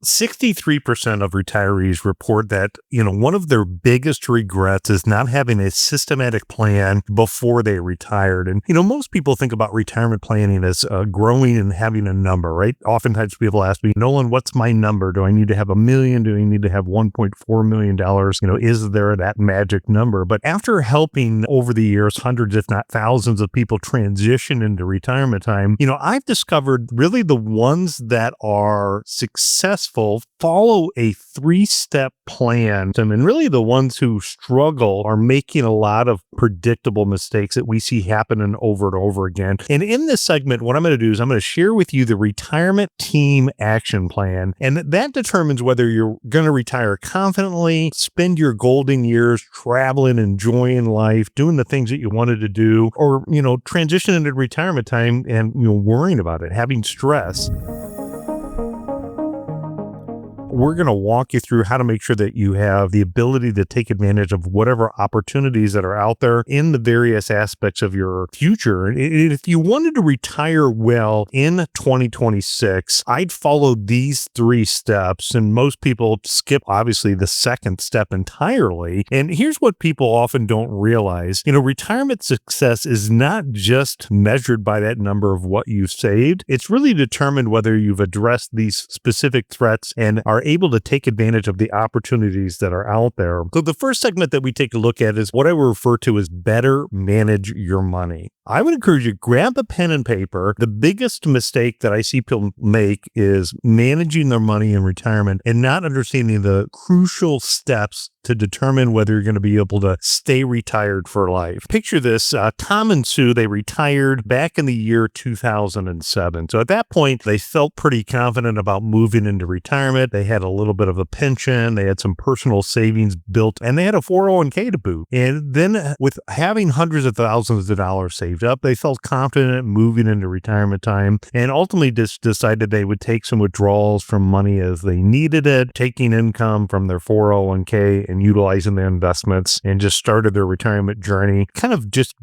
63% of retirees report that, one of their biggest regrets is not having a systematic plan before they retired. And, most people think about retirement planning as growing and having a number, right? Oftentimes people ask me, Nolan, what's my number? Do I need to have $1 million? Do I need to have $1.4 million? Is there that magic number? But after helping over the years, hundreds, if not thousands of people transition into retirement time, I've discovered really the ones that are successful follow a 3-step plan, and really the ones who struggle are making a lot of predictable mistakes that we see happening over and over again. And in this segment, what I'm going to do is I'm going to share with you the retirement team action plan, and that determines whether you're going to retire confidently, spend your golden years traveling, enjoying life, doing the things that you wanted to do, or transition into retirement time and worrying about it, having stress. We're going to walk you through how to make sure that you have the ability to take advantage of whatever opportunities that are out there in the various aspects of your future. And if you wanted to retire well in 2026, I'd follow these 3 steps. And most people skip, obviously, the second step entirely. And here's what people often don't realize. Retirement success is not just measured by that number of what you've saved. It's really determined whether you've addressed these specific threats and are able to take advantage of the opportunities that are out there. So the first segment that we take a look at is what I will refer to as better manage your money. I would encourage you, grab a pen and paper. The biggest mistake that I see people make is managing their money in retirement and not understanding the crucial steps to determine whether you're going to be able to stay retired for life. Picture this, Tom and Sue, they retired back in the year 2007. So at that point, they felt pretty confident about moving into retirement. They had a little bit of a pension. They had some personal savings built, and they had a 401k to boot. And then with having hundreds of thousands of dollars saved up, they felt confident moving into retirement time and ultimately just decided they would take some withdrawals from money as they needed it, taking income from their 401k and utilizing their investments, and just started their retirement journey kind of just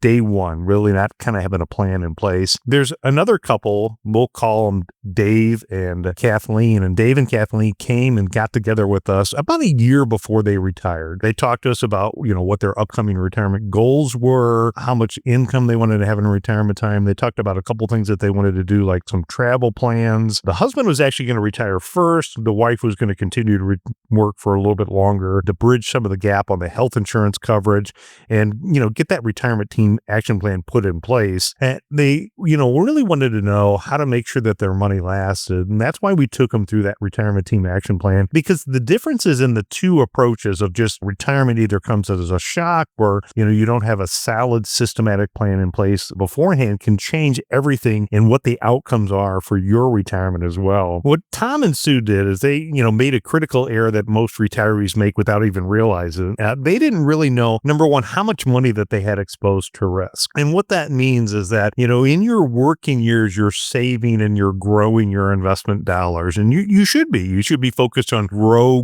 day one, really not kind of having a plan in place. There's another couple, we'll call them Dave and Kathleen, and Dave and Kathleen came and got together with us about a year before they retired. They talked to us about, what their upcoming retirement goals were, how much income they wanted to have in retirement time. They talked about a couple things that they wanted to do, like some travel plans. The husband was actually going to retire first. The wife was going to continue to work for a little bit longer to bridge some of the gap on the health insurance coverage and, get that retirement team action plan put in place. And they, really wanted to know how to make sure that their money lasted. And that's why we took them through that retirement team action plan, because the differences in the two approaches of just retirement either comes as a shock or, you don't have a solid systematic plan in place beforehand can change everything in what the outcomes are for your retirement as well. What Tom and Sue did is they, made a critical error that most retirees make without even realizing. They didn't really know, number one, how much money that they had exposed to risk. And what that means is that, in your working years, you're saving and you're growing your investment dollars. And you should be focused on grow,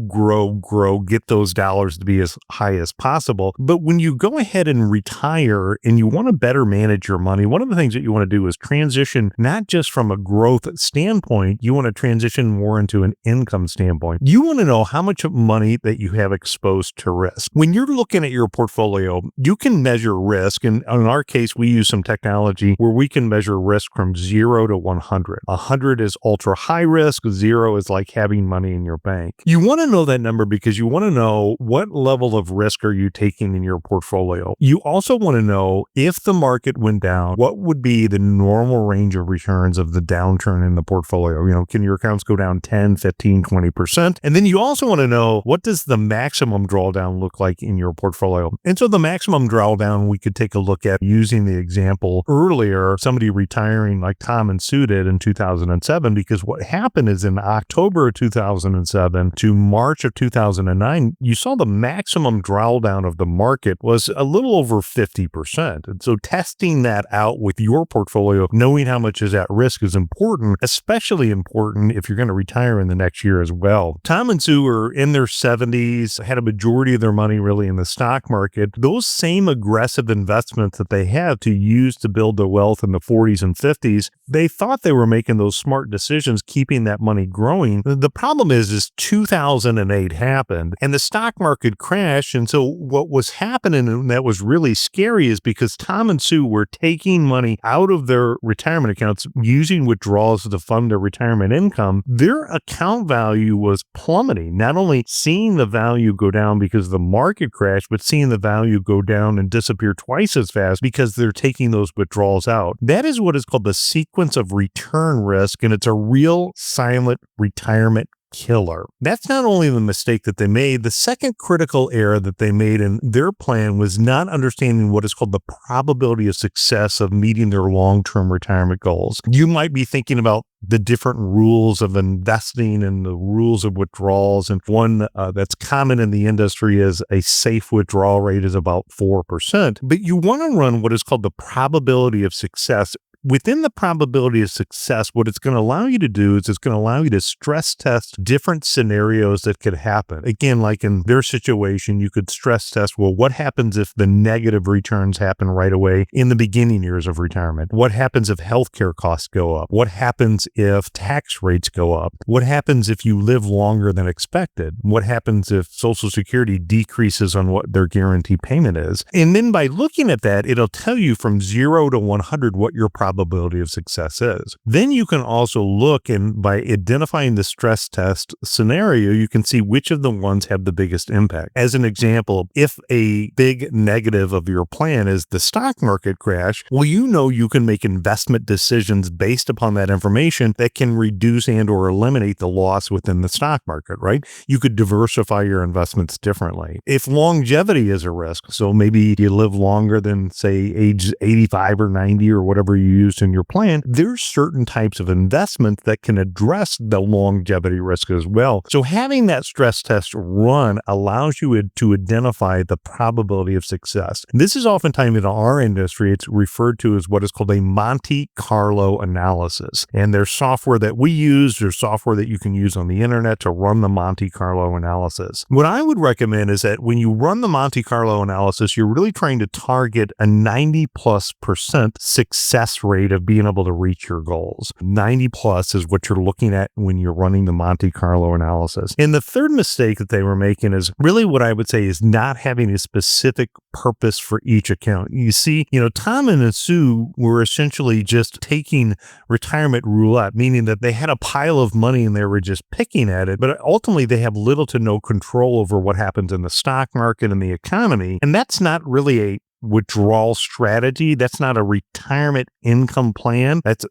get those dollars to be as high as possible. But when you go ahead and retire and you want to better manage your money, one of the things that you want to do is transition, not just from a growth standpoint, you want to transition more into an income standpoint. You want to know how much money that you have exposed to risk. When you're looking at your portfolio, you can measure risk. And in our case, we use some technology where we can measure risk from 0 to 100. 100 is ultra high risk. 0 is like having money in your bank. You want to know that number because you want to know what level of risk are you taking in your portfolio. You also want to know if the market went down, what would be the normal range of returns of the downturn in the portfolio? Can your accounts go down 10, 15, 20%? And then you also want to know, what does the maximum drawdown look like in your portfolio? And so the maximum drawdown we could take a look at using the example earlier, somebody retiring like Tom and Sue did in 2007, because what happened is in October of 2007 to March of 2009, you saw the maximum drawdown of the market was a little over 50%. And so testing that out with your portfolio, knowing how much is at risk is important, especially important if you're going to retire in the next year as well. Tom and Sue are in their 70s, had a majority of their money really in the stock market. Those same aggressive investments investments that they have to use to build their wealth in the 40s and 50s, they thought they were making those smart decisions, keeping that money growing. The problem is 2008 happened and the stock market crashed. And so what was happening, and that was really scary, is because Tom and Sue were taking money out of their retirement accounts, using withdrawals to fund their retirement income, their account value was plummeting. Not only seeing the value go down because of the market crash, but seeing the value go down and disappear twice as fast because they're taking those withdrawals out. That is what is called the sequence of return risk, and it's a real silent retirement killer. That's not only the mistake that they made. The second critical error that they made in their plan was not understanding what is called the probability of success of meeting their long-term retirement goals. You might be thinking about the different rules of investing and the rules of withdrawals. And one that's common in the industry is a safe withdrawal rate is about 4%. But you want to run what is called the probability of success. Within the probability of success, what it's going to allow you to do is it's going to allow you to stress test different scenarios that could happen. Again, like in their situation, you could stress test, well, what happens if the negative returns happen right away in the beginning years of retirement? What happens if healthcare costs go up? What happens if tax rates go up? What happens if you live longer than expected? What happens if Social Security decreases on what their guarantee payment is? And then by looking at that, it'll tell you from 0 to 100 what your probability of success is. Then you can also look, and by identifying the stress test scenario, you can see which of the ones have the biggest impact. As an example, if a big negative of your plan is the stock market crash, well, you can make investment decisions based upon that information that can reduce and or eliminate the loss within the stock market, right? You could diversify your investments differently. If longevity is a risk, so maybe you live longer than, say, age 85 or 90 or whatever you used in your plan, there's certain types of investments that can address the longevity risk as well. So having that stress test run allows you to identify the probability of success. And this is oftentimes in our industry, it's referred to as what is called a Monte Carlo analysis. And there's software that we use, there's software that you can use on the internet to run the Monte Carlo analysis. What I would recommend is that when you run the Monte Carlo analysis, you're really trying to target a 90+% success rate of being able to reach your goals. 90 plus is what you're looking at when you're running the Monte Carlo analysis. And the third mistake that they were making is really what I would say is not having a specific purpose for each account. You see, Tom and Sue were essentially just taking retirement roulette, meaning that they had a pile of money and they were just picking at it, but ultimately they have little to no control over what happens in the stock market and the economy. And that's not really a withdrawal strategy. That's not a retirement income plan. That's,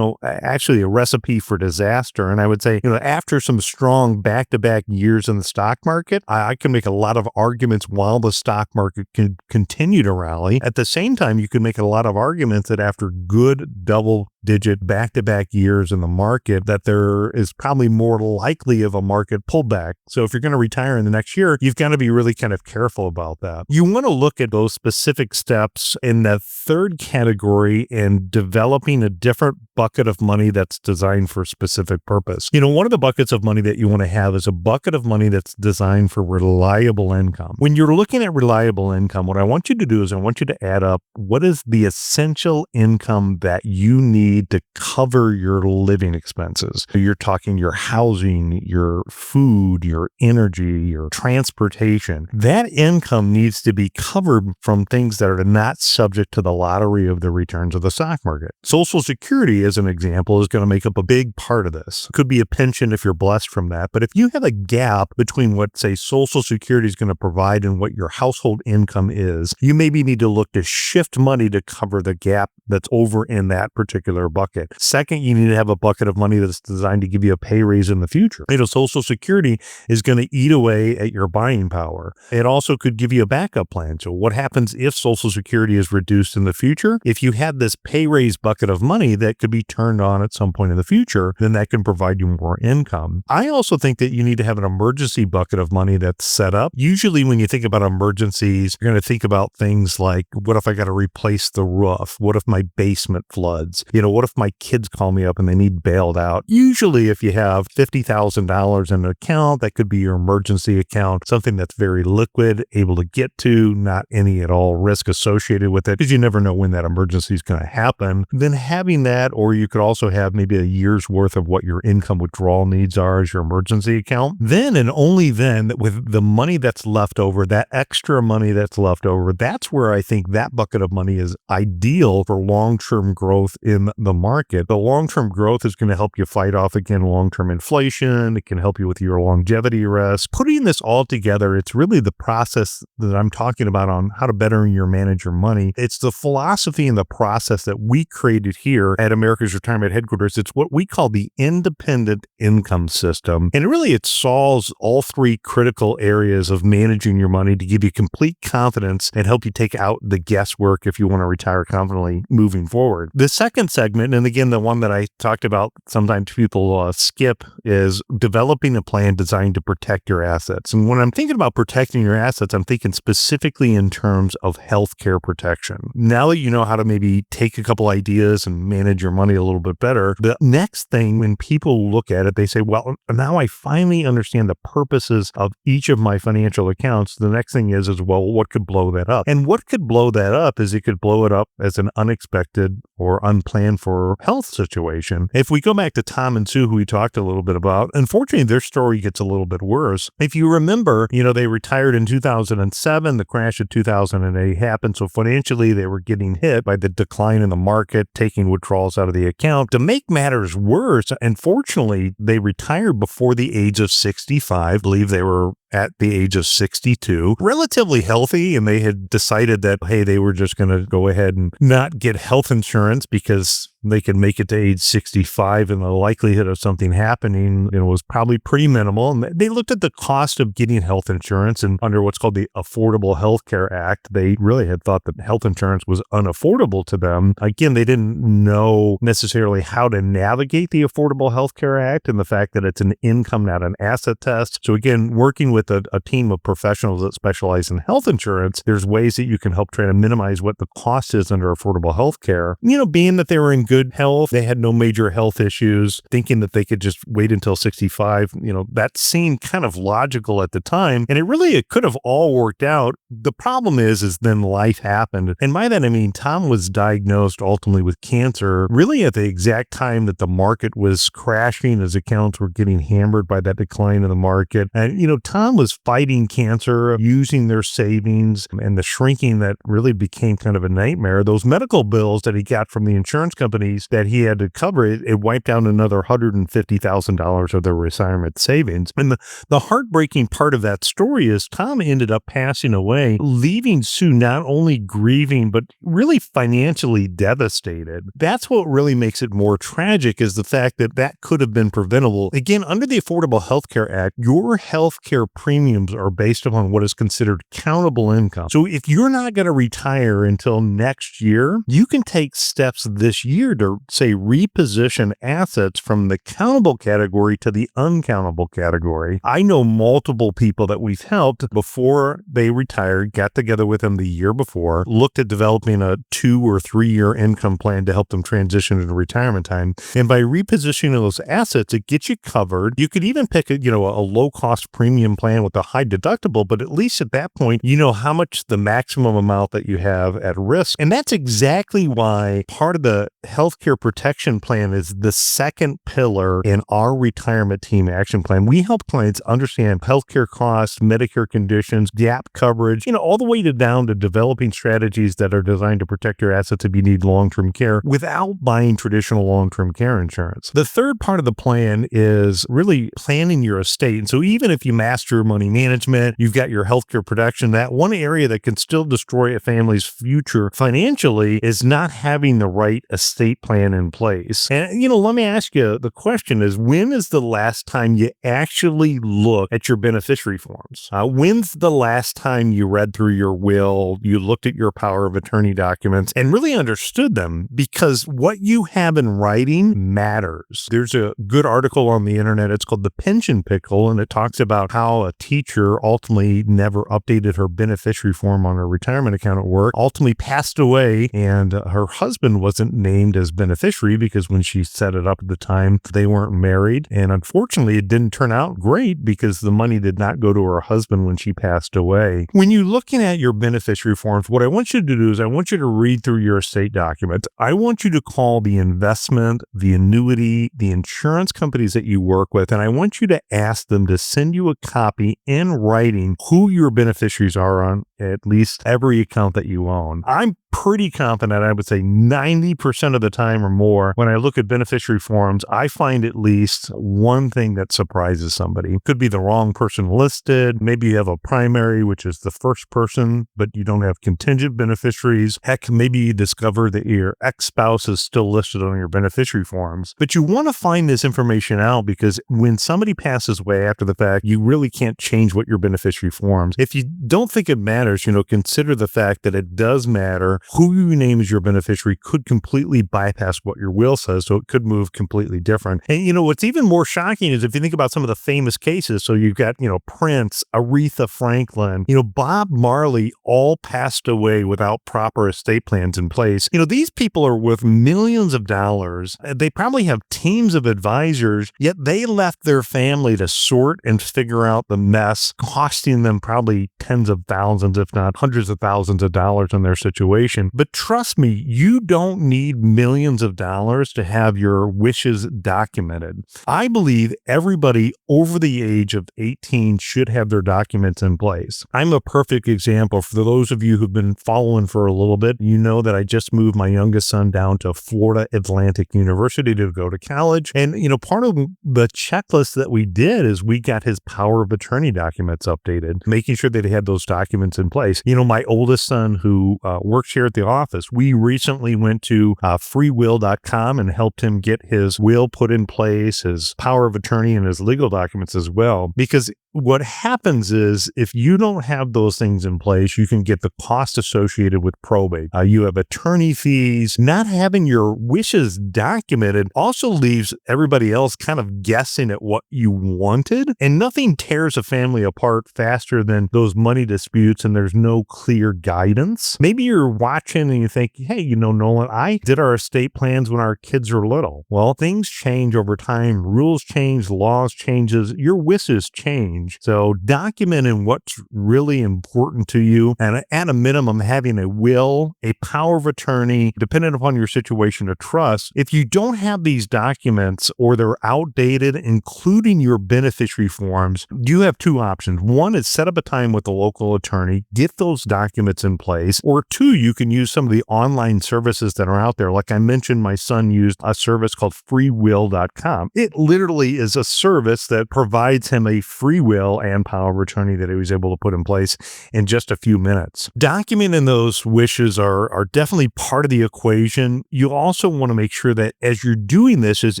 actually a recipe for disaster. And I would say, after some strong back-to-back years in the stock market, I can make a lot of arguments while the stock market can continue to rally. At the same time, you can make a lot of arguments that after good double-digit back-to-back years in the market, that there is probably more likely of a market pullback. So if you're going to retire in the next year, you've got to be really kind of careful about that. You want to look at those specific steps in that third category and developing a different bucket of money that's designed for a specific purpose. One of the buckets of money that you want to have is a bucket of money that's designed for reliable income. When you're looking at reliable income, what I want you to do is I want you to add up what is the essential income that you need to cover your living expenses. So you're talking your housing, your food, your energy, your transportation. That income needs to be covered from things that are not subject to the lottery of the returns of the stock market. Social Security, as an example, is going to make up a big part of this. It could be a pension if you're blessed from that, but if you have a gap between what, say, Social Security is going to provide and what your household income is, you maybe need to look to shift money to cover the gap that's over in that particular bucket. Second, you need to have a bucket of money that's designed to give you a pay raise in the future. Social Security is going to eat away at your buying power. It also could give you a backup plan. So what happens if Social Security is reduced in the future? If you had this pay raise bucket of money that could be turned on at some point in the future, then that can provide you more income. I also think that you need to have an emergency bucket of money that's set up. Usually when you think about emergencies, you're going to think about things like, what if I got to replace the roof? What if my basement floods? what if my kids call me up and they need bailed out? Usually if you have $50,000 in an account, that could be your emergency account, something that's very liquid, able to get to, not any at all risk associated with it, because you never know when that emergency is going to happen. Then having that, or you could also have maybe a year's worth of what your income withdrawal needs are as your emergency account. Then and only then, with the money that's left over, that extra money that's left over, that's where I think that bucket of money is ideal for long-term growth in the market. The long-term growth is going to help you fight off, again, long-term inflation. It can help you with your longevity risk. Putting this all together, it's really the process that I'm talking about on how to better manage your money. It's the philosophy and the process that we created here at America's Retirement Headquarters. It's what we call the independent income system. And really, it solves all three critical areas of managing your money to give you complete confidence and help you take out the guesswork if you want to retire confidently moving forward. The second segment, and again, the one that I talked about sometimes people skip, is developing a plan designed to protect your assets. And when I'm thinking about protecting your assets, I'm thinking specifically in terms of healthcare protection. Now that you know how to maybe take a couple ideas and manage your money a little bit better, the next thing when people look at it, they say, well, now I finally understand the purposes of each of my financial accounts. The next thing is, well, what could blow that up? And what could blow that up is it could blow it up as an unexpected or unplanned for health situation. If we go back to Tom and Sue, who we talked a little bit about, unfortunately, their story gets a little bit worse. If you remember, they retired in 2007, the crash of 2008 happened. So financially, they were getting hit by the decline in the market, taking withdrawals out of the account. To make matters worse, unfortunately, they retired before the age of 65. I believe they were at the age of 62, relatively healthy, and they had decided that, hey, they were just going to go ahead and not get health insurance because they could make it to age 65 and the likelihood of something happening, was probably pretty minimal. And they looked at the cost of getting health insurance, and under what's called the Affordable Health Care Act, they really had thought that health insurance was unaffordable to them. Again, they didn't know necessarily how to navigate the Affordable Health Care Act and the fact that it's an income, not an asset test. So again, working with a team of professionals that specialize in health insurance, there's ways that you can help try to minimize what the cost is under affordable health care. Being that they were in good health, they had no major health issues, thinking that they could just wait until 65, that seemed kind of logical at the time. And it could have all worked out. The problem is then life happened. And by that, I mean, Tom was diagnosed ultimately with cancer, really at the exact time that the market was crashing, his accounts were getting hammered by that decline in the market. And, Tom was fighting cancer, using their savings and the shrinking that really became kind of a nightmare. Those medical bills that he got from the insurance companies that he had to cover, it wiped out another $150,000 of their retirement savings. And the heartbreaking part of that story is Tom ended up passing away, leaving Sue not only grieving, but really financially devastated. That's what really makes it more tragic, is the fact that that could have been preventable. Again, under the Affordable Health Care Act, your health care premiums are based upon what is considered countable income. So if you're not going to retire until next year, you can take steps this year to, say, reposition assets from the countable category to the uncountable category. I know multiple people that we've helped before they retired, got together with them the year before, looked at developing a 2 or 3 year income plan to help them transition into retirement time. And by repositioning those assets, it gets you covered. You could even pick a low cost premium plan with a high deductible, but at least at that point, you know how much the maximum amount that you have at risk. And that's exactly why part of the healthcare protection plan is the second pillar in our retirement team action plan. We help clients understand healthcare costs, Medicare conditions, gap coverage, all the way down to developing strategies that are designed to protect your assets if you need long-term care without buying traditional long-term care insurance. The third part of the plan is really planning your estate. And so even if you master money management, you've got your healthcare protection, that one area that can still destroy a family's future financially is not having the right estate plan in place. And, let me ask you, the question is, when is the last time you actually look at your beneficiary forms? When's the last time you read through your will, you looked at your power of attorney documents and really understood them? Because what you have in writing matters. There's a good article on the internet. It's called The Pension Pickle, and it talks about how a teacher ultimately never updated her beneficiary form on her retirement account at work, ultimately passed away, and her husband wasn't named as beneficiary because when she set it up at the time, they weren't married. And unfortunately, it didn't turn out great because the money did not go to her husband when she passed away. When you're looking at your beneficiary forms, what I want you to do is I want you to read through your estate documents. I want you to call the investment, the annuity, the insurance companies that you work with, and I want you to ask them to send you a copy in writing who your beneficiaries are on at least every account that you own. I'm pretty confident, I would say 90% of the time or more, when I look at beneficiary forms, I find at least one thing that surprises somebody. It could be the wrong person listed. Maybe you have a primary, which is the first person, but you don't have contingent beneficiaries. Heck, maybe you discover that your ex-spouse is still listed on your beneficiary forms. But you want to find this information out because when somebody passes away after the fact, you really can't change what your beneficiary forms. If you don't think it matters, consider the fact that it does matter. Who you name as your beneficiary could completely bypass what your will says, so it could move completely different. And, what's even more shocking is if you think about some of the famous cases, so you've got, Prince, Aretha Franklin, Bob Marley, all passed away without proper estate plans in place. These people are worth millions of dollars. They probably have teams of advisors, yet they left their family to sort and figure out the mess, costing them probably tens of thousands, if not hundreds of thousands of dollars in their situation. But trust me, you don't need millions of dollars to have your wishes documented. I believe everybody over the age of 18 should have their documents in place. I'm a perfect example. For those of you who've been following for a little bit, you know that I just moved my youngest son down to Florida Atlantic University to go to college. And, part of the checklist that we did is we got his power of attorney documents updated, making sure that he had those documents in place. My oldest son who works here at the office, we recently went to freewill.com and helped him get his will put in place, his power of attorney, and his legal documents as well. Because what happens is if you don't have those things in place, you can get the cost associated with probate. You have attorney fees. Not having your wishes documented also leaves everybody else kind of guessing at what you wanted. And nothing tears a family apart faster than those money disputes and there's no clear guidance. Maybe you're watching and you think, hey, Nolan, I did our estate plans when our kids were little. Well, things change over time. Rules change, laws changes, your wishes change. So documenting what's really important to you, and at a minimum, having a will, a power of attorney, depending upon your situation, a trust. If you don't have these documents or they're outdated, including your beneficiary forms, you have two options. One is set up a time with a local attorney, get those documents in place, or two, you can use some of the online services that are out there. Like I mentioned, my son used a service called freewill.com. It literally is a service that provides him a free will and power of attorney that he was able to put in place in just a few minutes. Documenting those wishes are definitely part of the equation. You also want to make sure that as you're doing this, is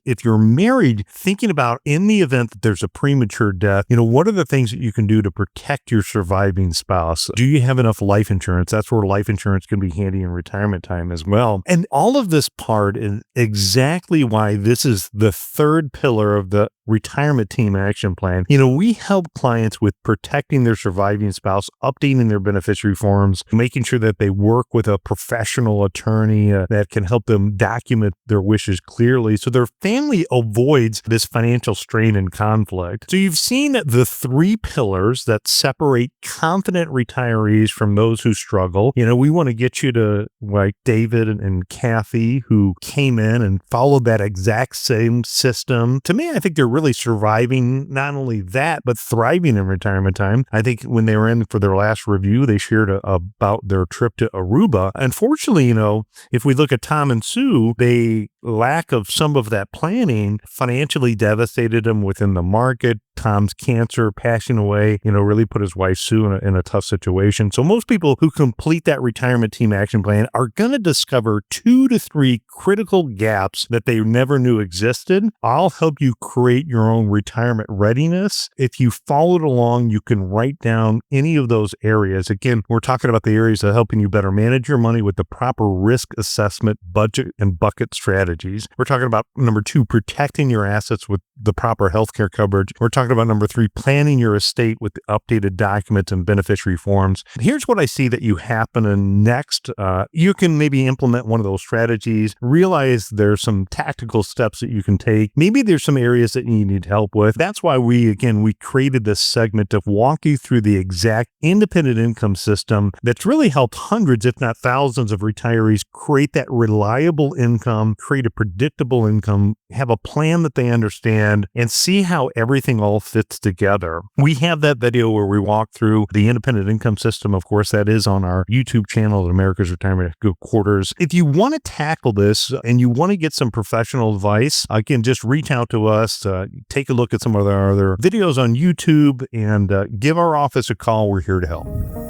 if you're married, thinking about in the event that there's a premature death, what are the things that you can do to protect your surviving spouse? Do you have enough life insurance? That's where life insurance can be handy in retirement time as well. And all of this part is exactly why this is the third pillar of the retirement team action plan. We help clients with protecting their surviving spouse, updating their beneficiary forms, making sure that they work with a professional attorney that can help them document their wishes clearly so their family avoids this financial strain and conflict. So you've seen the three pillars that separate confident retirees from those who struggle. We want to get you to like David and Kathy, who came in and followed that exact same system. To me, I think they're really surviving not only that, but thriving in retirement time. I think when they were in for their last review, they shared about their trip to Aruba. Unfortunately, if we look at Tom and Sue, they lack of some of that planning financially devastated them within the market. Tom's cancer, passing away, really put his wife Sue in a tough situation. So most people who complete that retirement team action plan are going to discover 2 to 3 critical gaps that they never knew existed. I'll help you create your own retirement readiness. If you followed along, you can write down any of those areas. Again, we're talking about the areas of helping you better manage your money with the proper risk assessment, budget, and bucket strategies. We're talking about number 2, protecting your assets with the proper healthcare coverage. We're talking about number 3, planning your estate with the updated documents and beneficiary forms. Here's what I see that you happen in next. You can maybe implement one of those strategies, realize there's some tactical steps that you can take. Maybe there's some areas that you need help with. That's why we created this segment to walk you through the exact independent income system that's really helped hundreds, if not thousands of retirees create that reliable income, create a predictable income, have a plan that they understand, and see how everything all fits together. We have that video where we walk through the independent income system. Of course, that is on our YouTube channel at America's Retirement Quarters. If you want to tackle this and you want to get some professional advice, again, just reach out to us, take a look at some of our other videos on YouTube, and give our office a call. We're here to help.